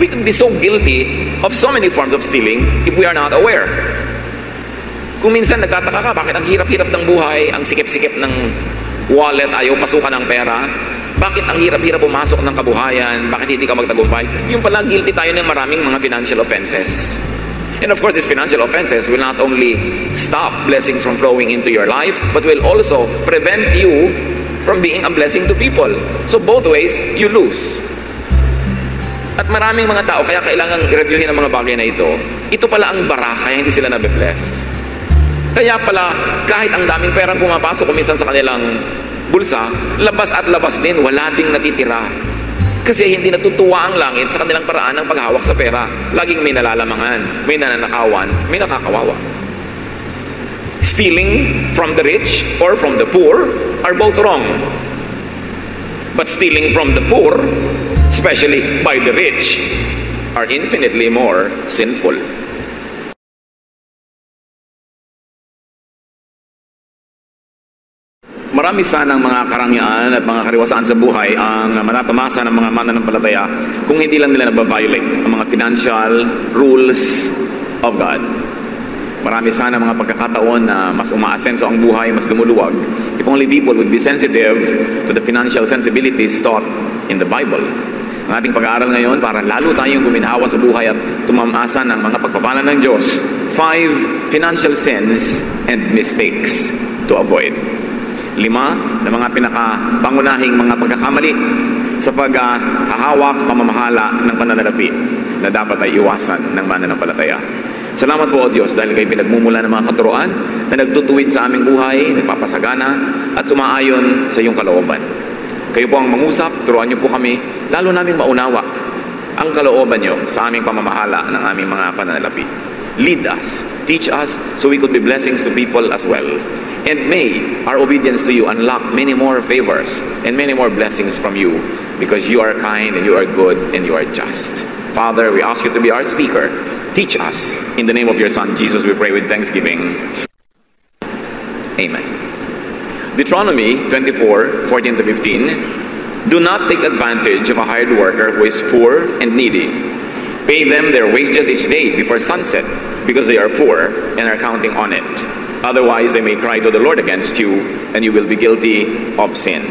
we could be so guilty of so many forms of stealing if we are not aware. Kung minsan nagtataka ka, bakit ang hirap-hirap ng buhay, ang sikip-sikip ng wallet, ayaw pasukan ng pera, bakit ang hirap-hirap pumasok ng kabuhayan, bakit hindi ka magtagumpay? Yung pala, guilty tayo ng maraming mga financial offenses. And of course, these financial offenses will not only stop blessings from flowing into your life, but will also prevent you from being a blessing to people. So both ways, you lose. At maraming mga tao, kaya kailangan i-reviewin ang mga bagay na ito pala ang bara, kaya hindi sila nabe-bless. Kaya pala, kahit ang daming perang pumapasok kuminsan sa kanilang bulsa, labas at labas din, wala ding natitira. Kasi hindi natutuwa ang langit sa kanilang paraan ng paghawak sa pera. Laging may nalalamangan, may nananakawan, may nakakawawa. Stealing from the rich or from the poor are both wrong. But stealing from the poor, especially by the rich, are infinitely more sinful. Marami sanang mga karangyaan at mga kariwasaan sa buhay ang matatamasa ng mga mananampalataya kung hindi lang nila nababiolate ang mga financial rules of God. Marami sana mga pagkakataon na mas umaasenso ang buhay, mas lumuluwag, if only people would be sensitive to the financial sensibilities taught in the Bible. Ang ating pag-aaral ngayon para lalo tayong guminhawa sa buhay at tumamasa ng mga pagpapala ng Diyos. 5 financial sins and mistakes to avoid. 5 na mga pinakapangunahing mga pagkakamali sa paghahawak, pamamahala ng pananalapi na dapat ay iwasan ng mananampalataya. Salamat po, O Diyos, dahil kayo pinagmumula ng mga katuroan na nagtutuwid sa aming buhay, nagpapasagana at sumaayon sa iyong kalooban. Kayo po ang mangusap, turuan niyo po kami, lalo namin maunawa ang kalooban niyo sa aming pamamahala ng aming mga pananalapi. Lead us, teach us, so we could be blessings to people as well. And may our obedience to you unlock many more favors and many more blessings from you, because you are kind and you are good and you are just. Father, we ask you to be our speaker. Teach us. In the name of your Son, Jesus, we pray with thanksgiving. Amen. Deuteronomy 24:14-15. Do not take advantage of a hired worker who is poor and needy. Pay them their wages each day before sunset, because they are poor and are counting on it. Otherwise, they may cry to the Lord against you, and you will be guilty of sin.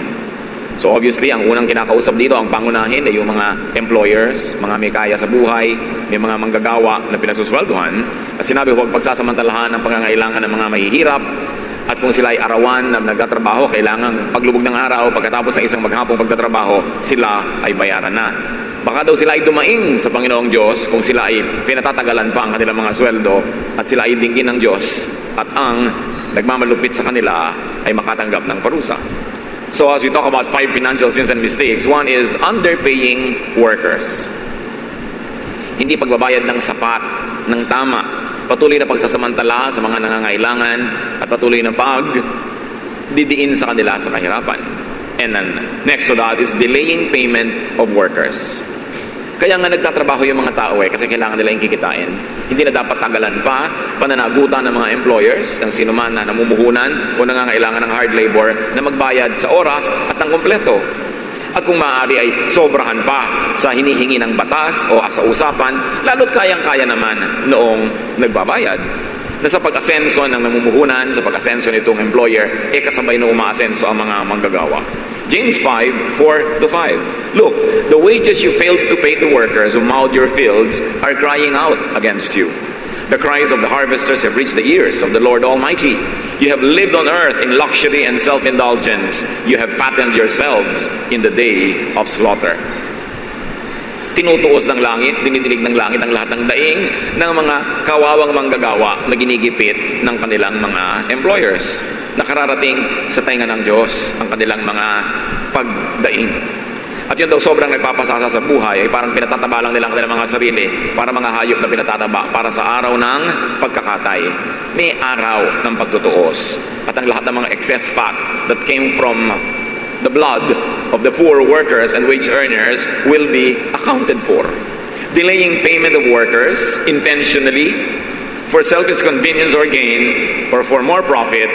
So obviously, ang unang kinakausap dito, ang pangunahin ay yung mga employers, mga may kaya sa buhay, may mga manggagawa na pinagsusweldohan. At sinabi, huwag pagsasamantalahan ang pangangailangan ng mga mahihirap. At kung sila ay arawan na nagtatrabaho, kailangan paglubog ng araw, pagkatapos ng isang maghapong pagtatrabaho, sila ay bayaran na. Baka daw sila ay dumaing sa Panginoong Diyos kung sila ay pinatatagalan pa ang kanilang mga sweldo at sila ay dinggin ng Diyos at ang nagmamalupit sa kanila ay makatanggap ng parusa. So as we talk about 5 financial sins and mistakes, one is underpaying workers. Hindi pagbabayad ng sapat, ng tama, patuloy na pagsasamantala sa mga nangangailangan at patuloy na pagdidiin sa kanila sa kahirapan. And then next to that is delaying payment of workers. Kaya nga nagtatrabaho yung mga tao kasi kailangan nila yung kikitain. Hindi na dapat tagalan pa, pananagutan ng mga employers, ng sino man na namumuhunan o nangangailangan ng hard labor na magbayad sa oras at ng kumpleto. At kung maaari ay sobrahan pa sa hinihingi ng batas o sa usapan, lalo't kayang-kaya naman noong nagbabayad. Na sa pag-asenso ng namumuhunan, sa pag-asenso nitong employer, kasabay na umaasenso ang mga manggagawa. James 5:4-5. Look, the wages you failed to pay to workers who mowed your fields are crying out against you. The cries of the harvesters have reached the ears of the Lord Almighty. You have lived on earth in luxury and self-indulgence. You have fattened yourselves in the day of slaughter. Tinutuos ng langit, dinidilig ng langit ang lahat ng daing ng mga kawawang manggagawa na ginigipit ng kanilang mga employers. Nakararating sa tainga ng Diyos ang kanilang mga pagdaing. At yun daw sobrang nagpapasasa sa buhay, ay parang pinatataba lang nila ang kanilang mga sarili para mga hayop na pinatataba para sa araw ng pagkakatay. May araw ng pagtutuos. At ang lahat ng mga excess fat that came from the blood of the poor workers and wage earners will be accounted for. Delaying payment of workers intentionally for selfish convenience or gain or for more profit,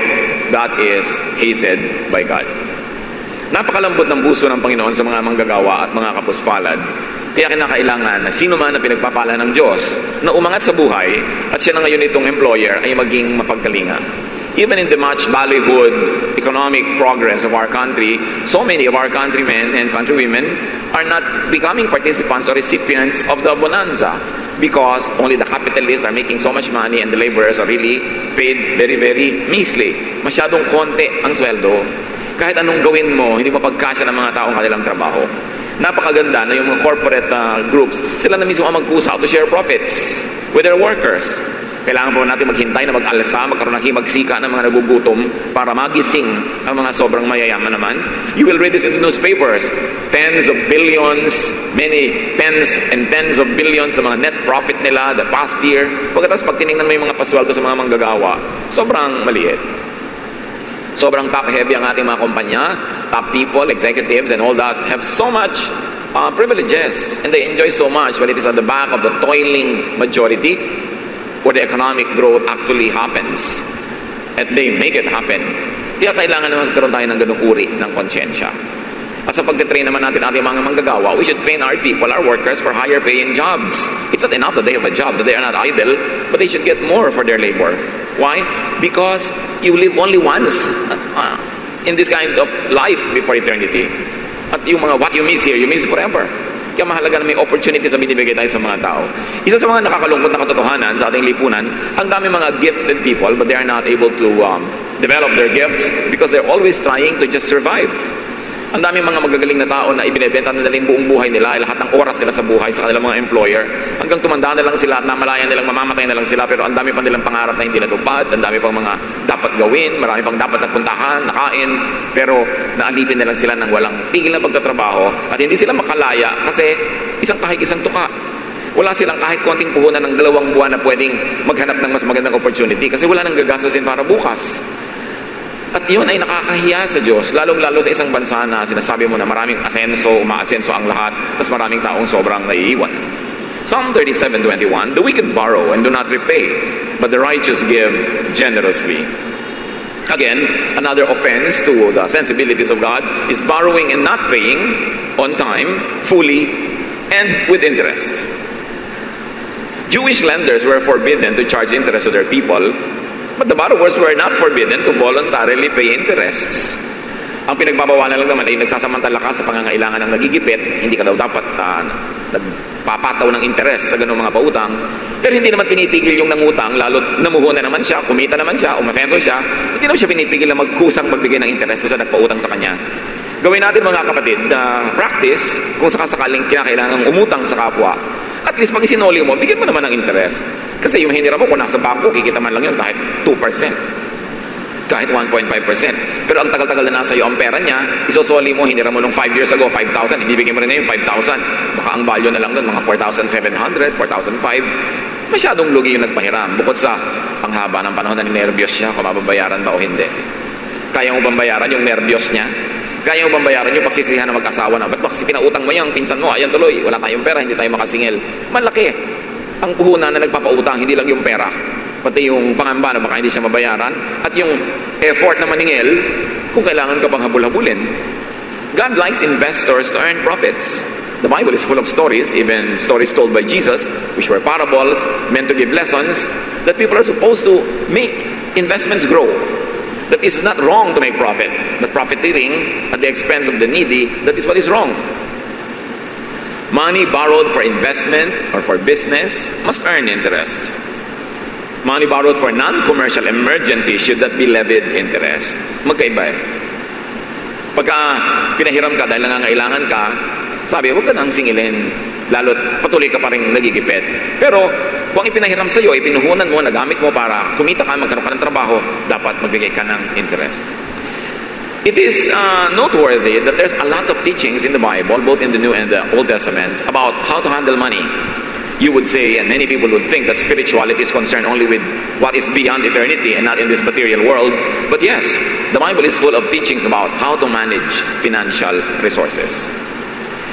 that is hated by God. Napakalambot ng puso ng Panginoon sa mga manggagawa at mga kapuspalad Kaya kinakailangan na sino man na pinagpapala ng Diyos na umangat sa buhay at siya na ngayon itong employer ay maging mapagkalinga. Even in the much ballyhooed economic progress of our country, so many of our countrymen and countrywomen are not becoming participants or recipients of the bonanza because only the capitalists are making so much money and the laborers are really paid very, very measly. Masyadong konti ang sweldo. Kahit anong gawin mo, hindi mapagkasya ng mga taong kanilang trabaho. Napakaganda na yung mga corporate groups, sila na mismo ang magkusa to share profits with their workers. Kailangan po natin maghintay na mag-alsa, magkaroon ng himagsika ng mga nagugutom para magising ang mga sobrang mayayaman naman. You will read this in the newspapers. Tens of billions, many tens and tens of billions sa mga net profit nila the past year. Pagkatapos pag tinignan mo yung mga pasweldo sa mga manggagawa, sobrang maliit. Sobrang top-heavy ang ating mga kumpanya. Top people, executives, and all that have so much privileges. And they enjoy so much when it is at the back of the toiling majority where the economic growth actually happens. At they make it happen. Kaya kailangan naman magkaroon tayo ng ganung uri ng konsyensya. At sa pagtitrain naman natin ating mga manggagawa, we should train our people, our workers, for higher paying jobs. It's not enough that they have a job, that they are not idle, but they should get more for their labor. Why? Because you live only once in this kind of life before eternity. At yung mga what you miss here, you miss forever. Kaya mahalaga na may opportunity sa binibigay tayo sa mga tao. Isa sa mga nakakalungkot na katotohanan sa ating lipunan, ang dami mga gifted people but they are not able to develop their gifts because they're always trying to just survive. Ang dami mga magagaling na tao na ibinebenta na nila yung buong buhay nila, lahat ng oras nila sa buhay sa kanilang mga employer, hanggang tumanda na lang sila at namalayan nilang mamamatay na lang sila, pero ang dami pa nilang pangarap na hindi natupad, ang dami pang mga dapat gawin, marami pang dapat napuntahan, nakain, pero naalipin na lang sila ng walang tigil na pagtatrabaho at hindi sila makalaya kasi isang kahit isang tuka. Wala silang kahit konting puhunan ng 2 buwan na pwedeng maghanap ng mas magandang opportunity kasi wala nang gagastusin para bukas. At yun ay nakakahiya sa Diyos, lalong-lalo sa isang bansa na sinasabi mo na maraming asenso, umaasenso ang lahat, tapos maraming taong sobrang naiiwan. Psalm 37:21, the wicked borrow and do not repay, but the righteous give generously. Again, another offense to the sensibilities of God is borrowing and not paying on time, fully, and with interest. Jewish lenders were forbidden to charge interest to their people, but the borrowers were not forbidden to voluntarily pay interests. Ang pinagbabawalan lang naman ay nagsasamantala ka sa pangangailangan ng nagigipit, hindi ka daw dapat nagpapataw ng interest sa ganung mga pautang. Pero hindi naman pinipigil yung nangutang, lalo't namuhunan naman siya, kumita naman siya, umasenso siya, hindi naman siya pinipigil na magkusang magbigay ng interest sa nagpautang sa kanya. Gawin natin mga kapatid na practice kung sakasakaling kinakailangang umutang sa kapwa. At least pag isinoli mo, bigyan mo naman ng interest. Kasi yung hiniram mo, kung nasa bangko, kikita man lang yun kahit 2%. Kahit 1.5%. Pero ang tagal-tagal na nasa iyo ang pera niya, isosoli mo, hiniram mo nung 5 years ago, 5,000, ibibigay mo rin na yung 5,000. Baka ang value na lang doon, mga 4,700, 4,500. Masyadong lugi yung nagpahiram. Bukod sa panghaba ng panahon na ninervyos siya, kung mababayaran ba o hindi. Kaya mo bang bayaran yung nervyos niya? Kaya mo bang bayaran yung pagsisihan ng mag-asawa na, ba't ba kasi pinautang mo yung pinsan mo, ayan tuloy, wala tayong pera, hindi tayo makasingil. Malaki ang puhunan na nagpapautang, hindi lang yung pera, pati yung pangamba na baka hindi siya mabayaran, at yung effort na maningil, kung kailangan ka pang habul-habulin. God likes investors to earn profits. The Bible is full of stories, even stories told by Jesus, which were parables, meant to give lessons, that people are supposed to make investments grow. That is not wrong to make profit, but profiteering at the expense of the needy, that is what is wrong. Money borrowed for investment or for business must earn interest. Money borrowed for non-commercial emergency should not be levied interest. Magkaiba eh. Pagka pinahiram ka dahil nangangailangan ka, sabi, huwag ka nang singilin, lalo't patuloy ka pa rin nagigipit. Pero kung ipinahiram sa iyo, ipinuhunan mo, nagamit mo para kumita ka, magkaroon ka ng trabaho, dapat magbigay ka ng interest. It is noteworthy that there's a lot of teachings in the Bible, both in the New and the Old Testaments, about how to handle money. You would say, and many people would think, that spirituality is concerned only with what is beyond eternity and not in this material world. But yes, the Bible is full of teachings about how to manage financial resources.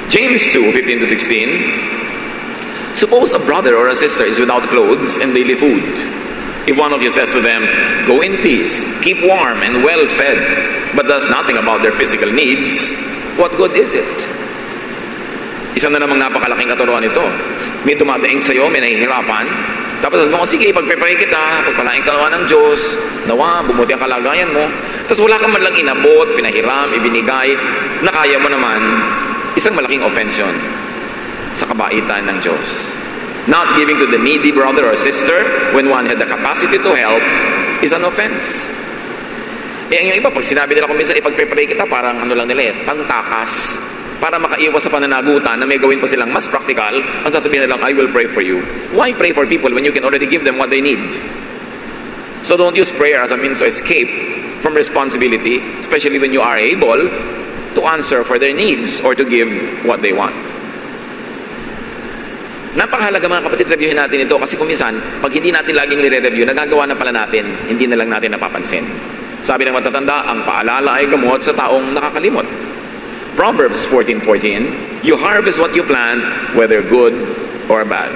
James 2:15-16, suppose a brother or a sister is without clothes and daily food. If one of you says to them, go in peace, keep warm and well fed, but does nothing about their physical needs, what good is it? Isa na namang napakalaking katuruan ito. May dumadaing sa'yo, may nahihirapan, tapos sabi mo, sige, pagpipray kita, pagpalain ka naman ng Diyos, nawa, bumuti ang kalagayan mo. Tapos wala kang man lang inabot, pinahiram, ibinigay, na kaya mo naman, isang malaking offense yun sa kabaitan ng Diyos. Not giving to the needy brother or sister when one had the capacity to help is an offense. Eh, yung iba, pag sinabi nila kung minsan, ipagpipray kita, parang ano lang nila pangtakas, para makaiwas sa pananagutan na may gawin pa silang mas practical, ang sasabihin nilang, I will pray for you. Why pray for people when you can already give them what they need? So don't use prayer as a means to escape from responsibility, especially when you are able to answer for their needs or to give what they want. Napakahalaga mga kapatid, reviewin natin ito kasi kung minsan, pag hindi natin laging nire-review, nagagawa na pala natin, hindi na lang natin napapansin. Sabi ng matatanda, ang paalala ay gamot sa taong nakakalimot. Proverbs 14:14, you harvest what you plant, whether good or bad.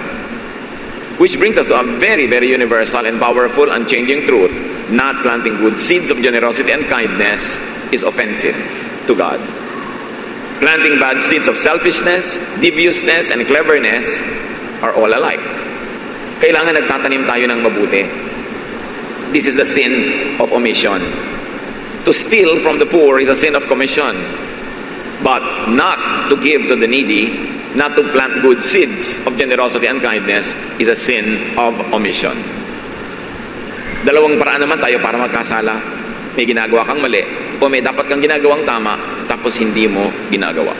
Which brings us to a very, very universal and powerful, unchanging truth. Not planting good seeds of generosity and kindness is offensive to God. Planting bad seeds of selfishness, deviousness, and cleverness are all alike. Kailangan nagtatanim tayo ng mabuti. This is the sin of omission. To steal from the poor is a sin of commission. But not to give to the needy, not to plant good seeds of generosity and kindness is a sin of omission. Dalawang paraan naman tayo para magkasala. May ginagawa kang mali o may dapat kang ginagawang tama tapos hindi mo ginagawa.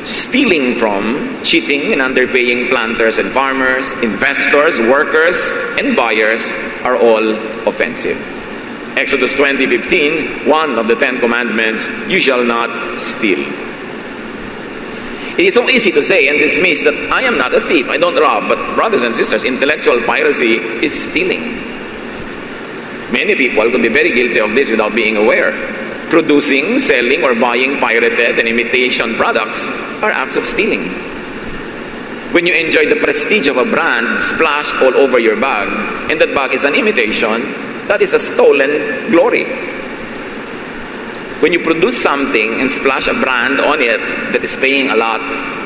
Stealing from, cheating and underpaying planters and farmers, investors, workers, and buyers are all offensive. Exodus 20:15, one of the 10 commandments, you shall not steal. It is so easy to say and dismiss that I am not a thief, I don't rob, but brothers and sisters, intellectual piracy is stealing. Many people could be very guilty of this without being aware. Producing, selling, or buying pirated and imitation products are acts of stealing. When you enjoy the prestige of a brand splashed all over your bag, and that bag is an imitation, that is a stolen glory. When you produce something and splash a brand on it that is paying a lot,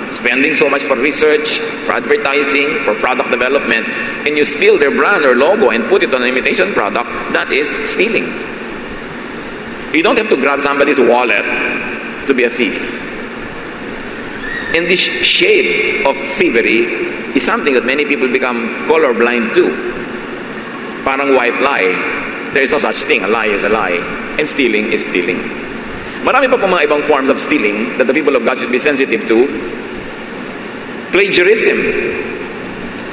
spending so much for research, for advertising, for product development, and you steal their brand or logo and put it on an imitation product, that is stealing. You don't have to grab somebody's wallet to be a thief. And this shade of thievery is something that many people become colorblind to. Parang white lie. There is no such thing. A lie is a lie. And stealing is stealing. Marami pa po mga ibang forms of stealing that the people of God should be sensitive to. Plagiarism.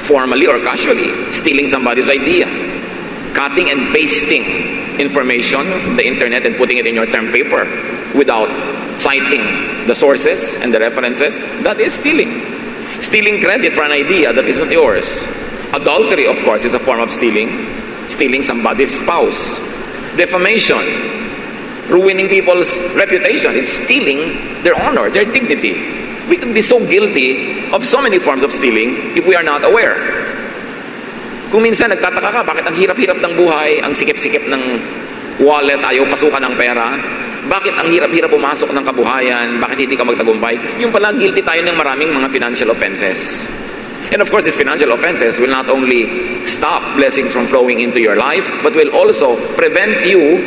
Formally or casually. Stealing somebody's idea. Cutting and pasting information from the internet and putting it in your term paper without citing the sources and the references. That is stealing. Stealing credit for an idea that is not yours. Adultery, of course, is a form of stealing. Stealing somebody's spouse. Defamation, ruining people's reputation, is stealing their honor, their dignity. We could be so guilty of so many forms of stealing if we are not aware. Kung minsan nagtataka ka, bakit ang hirap-hirap ng buhay, ang sikip-sikip ng wallet, ayaw pasukan ng pera, bakit ang hirap-hirap pumasok ng kabuhayan, bakit hindi ka magtagumpay, yung pala guilty tayo ng maraming mga financial offenses. And of course, these financial offenses will not only stop blessings from flowing into your life, but will also prevent you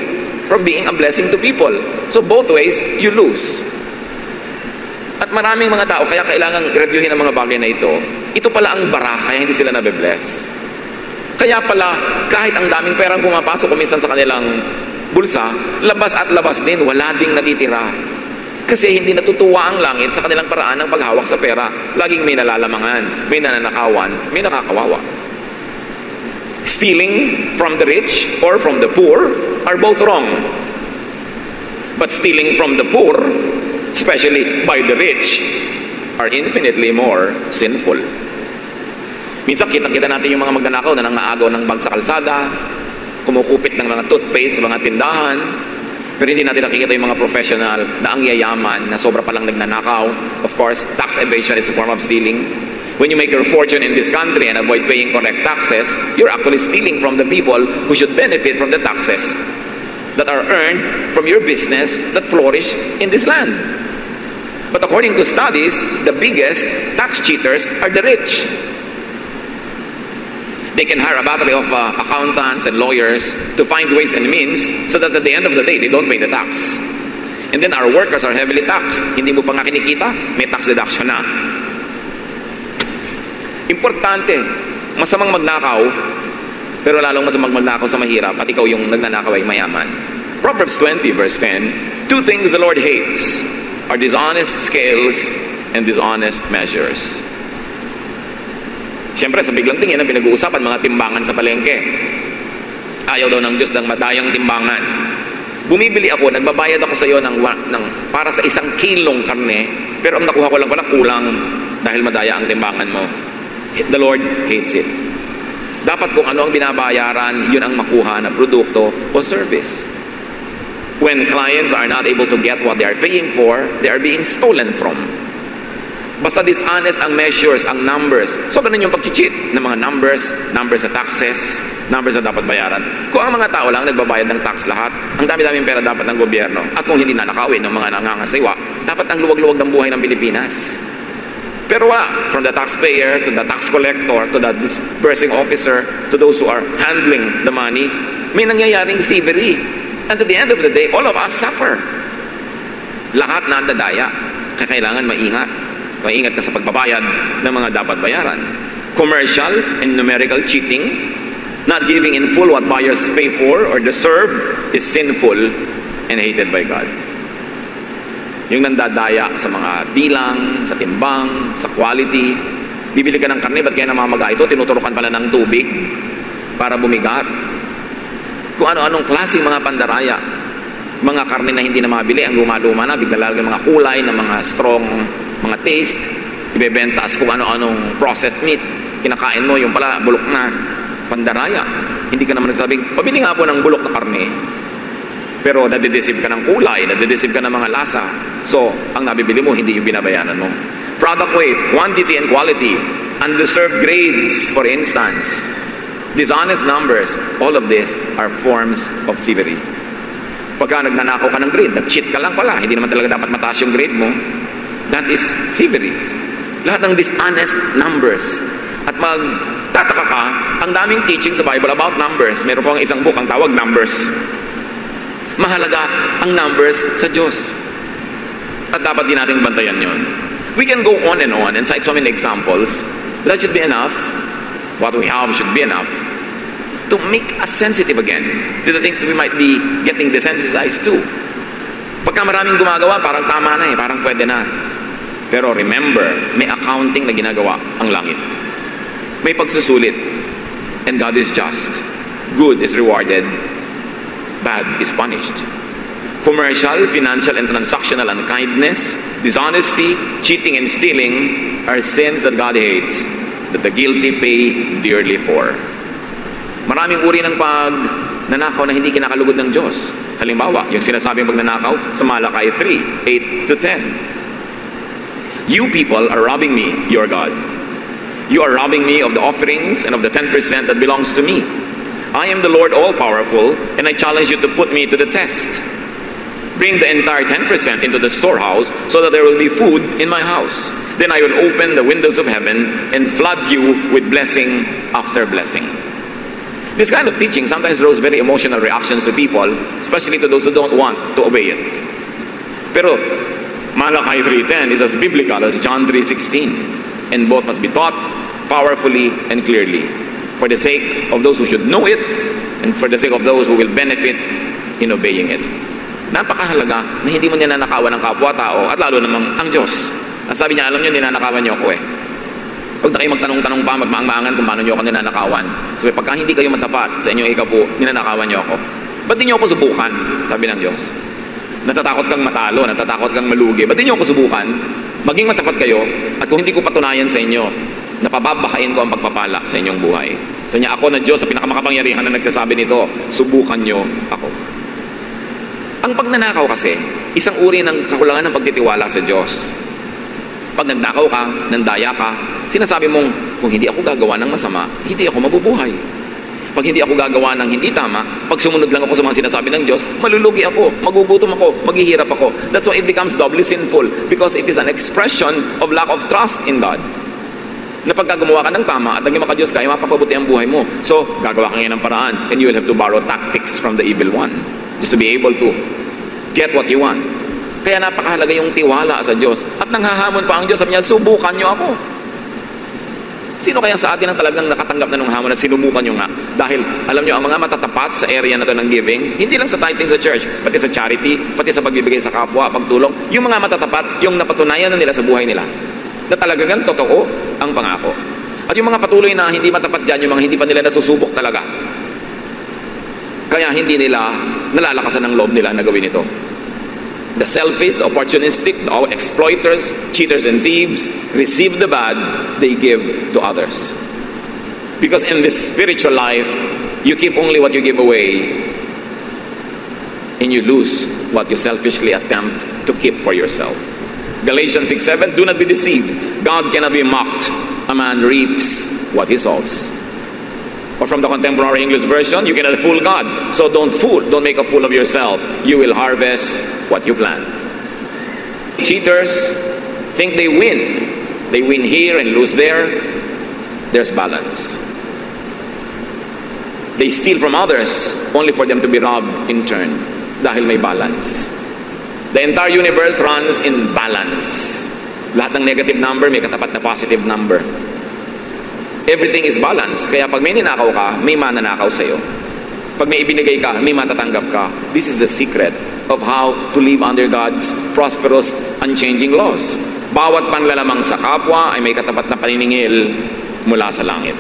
from being a blessing to people. So both ways, you lose. At maraming mga tao, kaya kailangan reviewin ang mga bagay na ito. Ito pala ang bara, kaya hindi sila nabe-bless. Kaya pala, kahit ang daming perang pumapasok kuminsan sa kanilang bulsa, labas at labas din, wala ding natitira. Kasi hindi natutuwa ang langit sa kanilang paraan ng paghawak sa pera. Laging may nalalamangan, may nananakawan, may nakakawawa. Stealing from the rich or from the poor are both wrong. But stealing from the poor, especially by the rich, are infinitely more sinful. Minsan kitang-kita natin yung mga magnanakaw na nangaagaw ng bag sa kalsada, kumukupit ng mga toothpaste sa mga tindahan, pero hindi natin nakikita yung mga professional na ang yayaman, na sobra palang nagnanakaw. Of course, tax evasion is a form of stealing. When you make your fortune in this country and avoid paying correct taxes, you're actually stealing from the people who should benefit from the taxes that are earned from your business that flourish in this land. But according to studies, the biggest tax cheaters are the rich. They can hire a battery of accountants and lawyers to find ways and means so that at the end of the day, they don't pay the tax. And then our workers are heavily taxed. Hindi mo pa nga kinikita, may tax deduction na. Importante, masamang magnakaw, pero lalong masamang magnakaw sa mahirap at ikaw yung nagnanakaw ay mayaman. Proverbs 20 verse 10, two things the Lord hates are dishonest scales and dishonest measures. Siyempre, sa biglang tingin ang pinag-uusapan, mga timbangan sa palengke. Ayaw daw ng Diyos ng madayang timbangan. Bumibili ako, nagbabayad ako sa iyo para sa 1 kilong karne, pero ang nakuha ko lang pala kulang dahil madaya ang timbangan mo. The Lord hates it. Dapat kung ano ang binabayaran, yun ang makuha na produkto o service. When clients are not able to get what they are paying for, they are being stolen from. Basta dishonest ang measures, ang numbers. So, ganun yung pag-cheat ng mga numbers sa taxes, numbers na dapat bayaran. Kung ang mga tao lang nagbabayad ng tax lahat, ang dami-daming pera dapat ng gobyerno. At kung hindi nanakawin ng mga nangangasiwa, dapat ang luwag-luwag ng buhay ng Pilipinas. Pero wala. From the taxpayer, to the tax collector, to the disbursing officer, to those who are handling the money, may nangyayaring thievery. And at the end of the day, all of us suffer. Lahat na nadadaya. Kaya kailangan maingat. Maingat ka sa pagbabayad ng mga dapat bayaran. Commercial and numerical cheating, not giving in full what buyers pay for or deserve, is sinful and hated by God. Yung nandadaya sa mga bilang, sa timbang, sa quality. Bibili ka ng karne, ba't kaya namamaga ito? Tinuturukan pala ng tubig para bumigat. Kung ano-anong klaseng mga pandaraya. Mga karne na hindi na mabili, ang luma-luma na, bigla lalagyan mga kulay, na mga strong, mga taste, ibebenta as kung ano-anong processed meat. Kinakain mo, yung pala, bulok na, pandaraya. Hindi ka naman nagsabing, pabili nga po ng bulok na karne. Pero nadideceive ka ng kulay, nadideceive ka ng mga lasa. So, ang nabibili mo, hindi yung binabayaran mo. Product weight, quantity and quality, undeserved grades, for instance. Dishonest numbers, all of this are forms of thievery. Pagka nagnanakaw ka ng grade, nag-cheat ka lang pala, hindi naman talaga dapat mataas yung grade mo, that is thievery. Lahat ng dishonest numbers. At magtataka ka, ang daming teaching sa Bible about numbers. Meron po ang isang book, ang tawag Numbers. Mahalaga ang numbers sa Diyos. At dapat din natin bantayan yon. We can go on and cite so many examples. That should be enough. What we have should be enough to make us sensitive again to the things that we might be getting desensitized to. Pagka maraming gumagawa, parang tama na parang pwede na. Pero remember, may accounting na ginagawa ang langit. May pagsusulit. And God is just. Good is rewarded. Bad is punished. Commercial, financial, and transactional unkindness, dishonesty, cheating, and stealing are sins that God hates, that the guilty pay dearly for. Maraming uri ng pagnanakaw na hindi kinakalugod ng Diyos. Halimbawa, yung sinasabing pagnanakaw sa Malakay 3, 8 to 10. You people are robbing me, your God. You are robbing me of the offerings and of the 10% that belongs to me. I am the Lord all-powerful, and I challenge you to put me to the test. Bring the entire 10% into the storehouse so that there will be food in my house. Then I will open the windows of heaven and flood you with blessing after blessing. This kind of teaching sometimes draws very emotional reactions to people, especially to those who don't want to obey it. Pero Malachi 3:10 is as biblical as John 3:16, and both must be taught powerfully and clearly, for the sake of those who should know it and for the sake of those who will benefit in obeying it. Napakahalaga na hindi mo ninanakawan ng kapwa-tao at lalo namang ang Diyos. At sabi niya, alam niyo, ninanakawan niyo ako Huwag na kayo magtanong-tanong pa, magmaang-maangan kung paano niyo ako ninanakawan. Sabi, pagka hindi kayo matapat sa inyong ikapo, ninanakawan niyo ako. Ba't di niyo ako subukan? Sabi ng Diyos. Natatakot kang matalo, natatakot kang malugi. Ba't di niyo ako subukan? Maging matapat kayo, at kung hindi ko patunayan sa inyo, napababakain ko ang pagpapala sa inyong buhay. Sa niya, ako na Diyos, sa pinakamakapangyarihan na nagsasabi nito, subukan niyo ako. Ang pagnanakaw kasi, isang uri ng kakulangan ng pagtitiwala sa Diyos. Pag nagnakaw ka, nandaya ka, sinasabi mong, kung hindi ako gagawa ng masama, hindi ako mabubuhay. pag hindi ako gagawa ng hindi tama, pag sumunod lang ako sa mga sinasabi ng Diyos, malulugi ako, magugutom ako, maghihirap ako. That's why it becomes doubly sinful, because it is an expression of lack of trust in God. Na pagka gumawa ka ng tama at naging maka-Diyos ka, ay mapapabuti ang buhay mo. So, gagawa ka ngayon ng paraan, and you will have to borrow tactics from the evil one just to be able to get what you want. Kaya napakahalaga yung tiwala sa Diyos. At nanghahamon pa ang Diyos, sabi niya, subukan niyo ako. Sino kaya sa atin ang talagang nakatanggap na ng hamon at sinubukan nyo nga? Dahil, alam nyo, ang mga matatapat sa area na to ng giving, hindi lang sa tithing sa church, pati sa charity, pati sa pagbibigay sa kapwa, pagtulong, yung mga matatapat, yung napatunayan na nila sa buhay nila, na talagang totoo ang pangako. At yung mga patuloy na hindi matapat dyan, yung mga hindi pa nila nasusubok talaga, kaya hindi nila nalalakasan ng loob nila na gawin ito. The selfish, the opportunistic, the exploiters, cheaters and thieves receive the bad, they give to others. Because in this spiritual life, you keep only what you give away, and you lose what you selfishly attempt to keep for yourself. Galatians 6:7, do not be deceived. God cannot be mocked. A man reaps what he sows. Or from the contemporary English version, you cannot fool God. So don't make a fool of yourself. You will harvest what you plant. Cheaters think they win. They win here and lose there. There's balance. They steal from others only for them to be robbed in turn. Dahil may balance. The entire universe runs in balance. Lahat ng negative number may katapat na positive number. Everything is balanced. Kaya pag may ninakaw ka, may mananakaw sa'yo. Pag may ibinigay ka, may matatanggap ka. This is the secret of how to live under God's prosperous, unchanging laws. Bawat panlalamang sa kapwa ay may katapat na paniningil mula sa langit.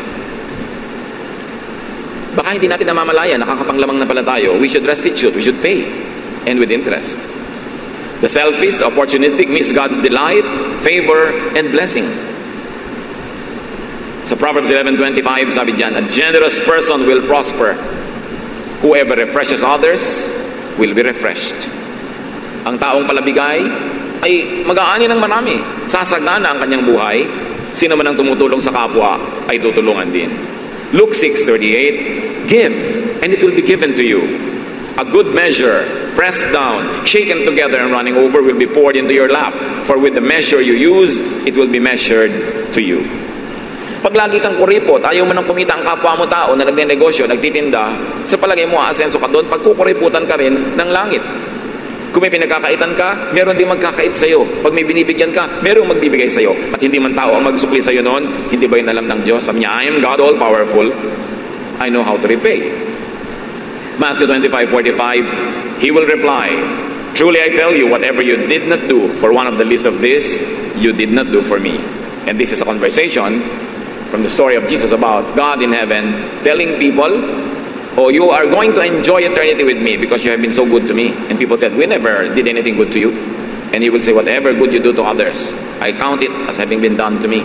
Baka hindi natin namamalaya, nakakapanglamang na pala tayo. We should restitute, we should pay. And with interest. The selfish, the opportunistic miss God's delight, favor, and blessing. Sa Proverbs 11:25, sabi diyan, a generous person will prosper. Whoever refreshes others will be refreshed. Ang taong palabigay ay mag-aani ng marami. Sasagana ang kanyang buhay. Sino man ang tumutulong sa kapwa ay tutulungan din. Luke 6:38, give and it will be given to you. A good measure, pressed down, shaken together and running over will be poured into your lap. For with the measure you use, it will be measured to you. Pag lagi kang kuripot, ayaw mo nang kumita ang kapwa mo tao na nagnenegosyo, nagtitinda, sa palagay mo aasenso ka doon, pagkukuriputan ka rin ng langit. Kung may pinagkakaitan ka, meron din magkakait sa'yo. Pag may binibigyan ka, merong magbibigay sa'yo. At hindi man tao ang magsukli sa'yo noon, hindi ba yun alam ng Diyos? Sabi niya, I am God all-powerful. I know how to repay. Matthew 25:45, He will reply, truly I tell you, whatever you did not do for one of the least of this, you did not do for me. And this is a conversation from the story of Jesus about God in heaven telling people, oh, you are going to enjoy eternity with me because you have been so good to me. And people said, we never did anything good to you. And He will say, whatever good you do to others, I count it as having been done to me.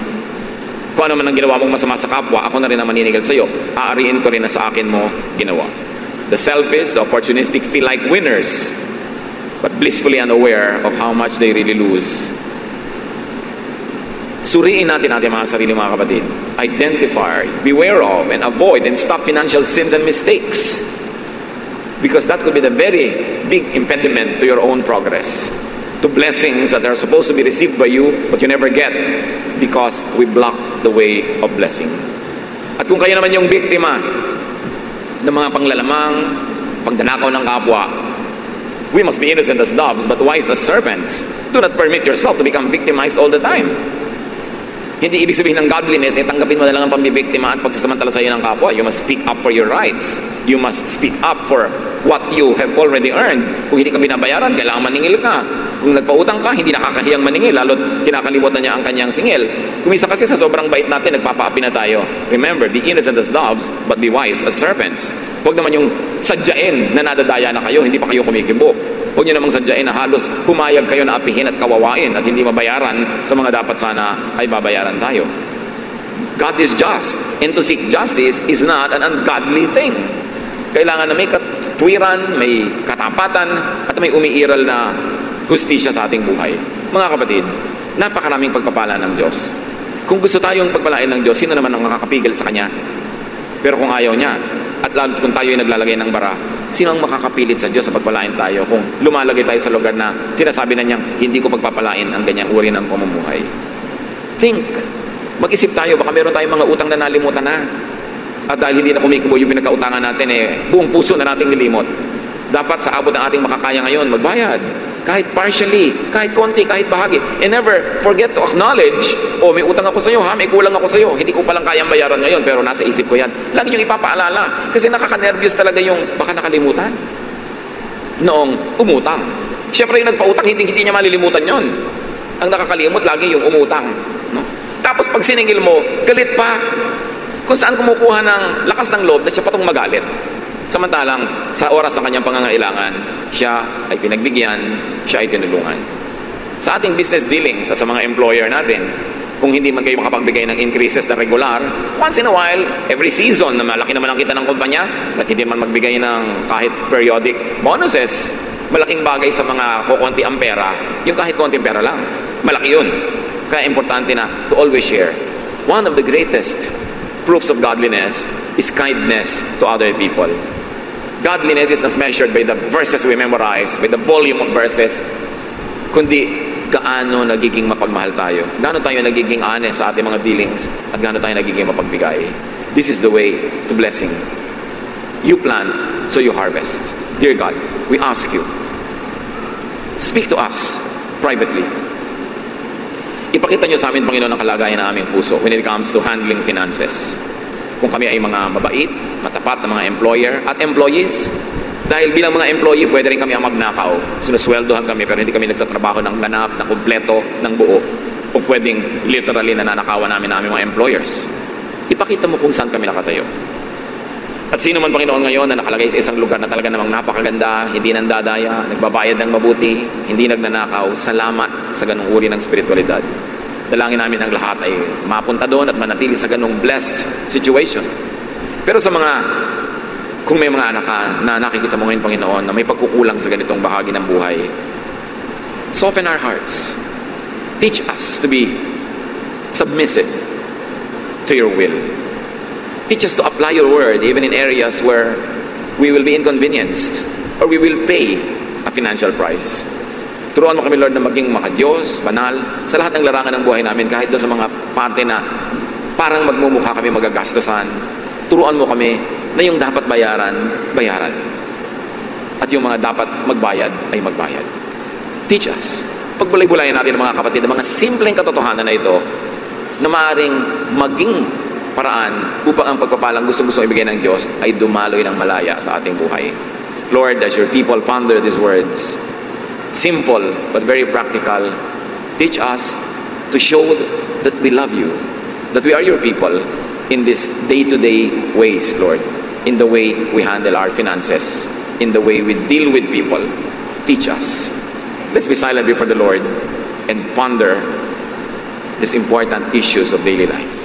Kung ano man ang ginawa mong masama sa kapwa, ako na rin ang maniningil sa iyo. Aariin ko rin na sa akin mo ginawa. The selfish, the opportunistic feel like winners, but blissfully unaware of how much they really lose. Suriin natin mga sarili, mga kapatid. Identify, beware of, and avoid and stop financial sins and mistakes. Because that could be the very big impediment to your own progress. To blessings that are supposed to be received by you, but you never get because we block the way of blessing. At kung kayo naman yung biktima ng mga panglalamang, pagdanakaw ng kapwa, we must be innocent as doves, but wise as serpents. Do not permit yourself to become victimized all the time. Hindi ibig sabihin ng godliness, tanggapin mo na lang ang pambibiktima at pagsasamantala sa iyo ng kapwa. You must speak up for your rights. You must speak up for what you have already earned. Kung hindi ka binabayaran, kailangan maningil ka. Kung nagpautang ka, hindi nakakahiyang maningil, lalo't kinakalimutan niya ang kanyang singil. Kumisa kasi sa sobrang bait natin, nagpapaapi na tayo. Remember, be innocent as doves, but be wise as serpents. Huwag naman yung sadyain na nadadaya na kayo, hindi pa kayo kumikibo. Huwag nyo namang sadyain na halos pumayag kayo na apihin at kawawain at hindi mabayaran sa mga dapat sana ay babayaran tayo. God is just, and to seek justice is not an ungodly thing. Kailangan na may katwiran, may katapatan, at may umiiral na hustisya sa ating buhay. Mga kapatid, napakaraming pagpapala ng Diyos. Kung gusto tayong pagpalain ng Diyos, sino naman ang makakapigil sa Kanya? Pero kung ayaw niya, at lalo kung tayo ay naglalagay ng bara, sino ang makakapilit sa Diyos sa pagpalain tayo kung lumalagay tayo sa lugar na sinasabi na niyang hindi ko pagpapalain ang ganyang uri ng pamumuhay? Think. Mag-isip tayo, baka meron tayong mga utang na nalimutan na. At dahil hindi na kumikibo yung pinagkautangan natin, buong puso na nating nilimot. Dapat sa abot ng ating makakaya ngayon, magbayad. Kahit partially, kahit konti, kahit bahagi. And never forget to acknowledge, may utang ako sa iyo, may kulang ako sa iyo. Hindi ko palang kayang bayaran ngayon, pero nasa isip ko yan. Lagi niyong ipapaalala. Kasi nakaka-nervous talaga yung baka nakalimutan. Noong umutang. Siyempre yung nagpautang, hindi niya malilimutan yon. Ang nakakalimot, lagi yung umutang. No? Tapos pag siningil mo, galit pa. Kung saan kumukuha ng lakas ng loob na siya patong magalit. Samantalang, sa oras ng kanyang pangangailangan, siya ay pinagbigyan, siya ay tinulungan. Sa ating business dealings sa mga employer natin, kung hindi man kayo makapagbigay ng increases na regular, once in a while, every season na malaki naman ang kita ng kumpanya, at hindi man magbigay ng kahit periodic bonuses, malaking bagay sa mga kukunti ang pera, yung kahit konting pera lang. Malaki yun. Kaya importante na to always share. One of the greatest proofs of godliness is kindness to other people. Godliness is not measured by the verses we memorize, by the volume of verses, kundi gaano nagiging mapagmahal tayo. Gaano tayo nagiging honest sa ating mga dealings, at gaano tayo nagiging mapagbigay. This is the way to blessing. You plant, so you harvest. Dear God, we ask you, speak to us privately. Ipakita niyo sa amin, Panginoon, ang kalagayan ng aming puso when it comes to handling finances. Kung kami ay mga mabait, matapat na mga employer at employees, dahil bilang mga employee, pwede rin kami ang magnakaw. Sinusweldohan kami, pero hindi kami nagtatrabaho ng ganap, ng kumpleto, ng buo. O pwedeng literally nananakawan namin ng aming mga employers. Ipakita mo kung saan kami nakatayo. At sino man, Panginoon, ngayon na nakalagay sa isang lugar na talaga namang napakaganda, hindi nandadaya, nagbabayad ng mabuti, hindi nagnanakaw, salamat sa ganung uri ng spiritualidad. Dalangin namin ang lahat ay mapunta doon at manatili sa ganung blessed situation. Pero sa mga, kung may mga anak ka na nakikita mo ngayon, Panginoon, na may pagkukulang sa ganitong bahagi ng buhay, soften our hearts. Teach us to be submissive to your will. Teach us to apply your word even in areas where we will be inconvenienced or we will pay a financial price. Turuan mo kami, Lord, na maging makadiyos, banal, sa lahat ng larangan ng buhay namin, kahit doon sa mga parte na parang magmumukha kami magagastosan. Turuan mo kami na yung dapat bayaran, bayaran. At yung mga dapat magbayad, ay magbayad. Teach us. Pagbulay-bulayan natin ng mga kapatid, ng mga simpleng katotohanan na ito, na maaaring maging paraan upang ang pagpapalang gusto-gusto ibigay ng Diyos ay dumaloy ng malaya sa ating buhay. Lord, as your people ponder these words, simple but very practical, teach us to show that we love you, that we are your people in this day-to-day ways, Lord, in the way we handle our finances, in the way we deal with people. Teach us. Let's be silent before the Lord and ponder these important issues of daily life.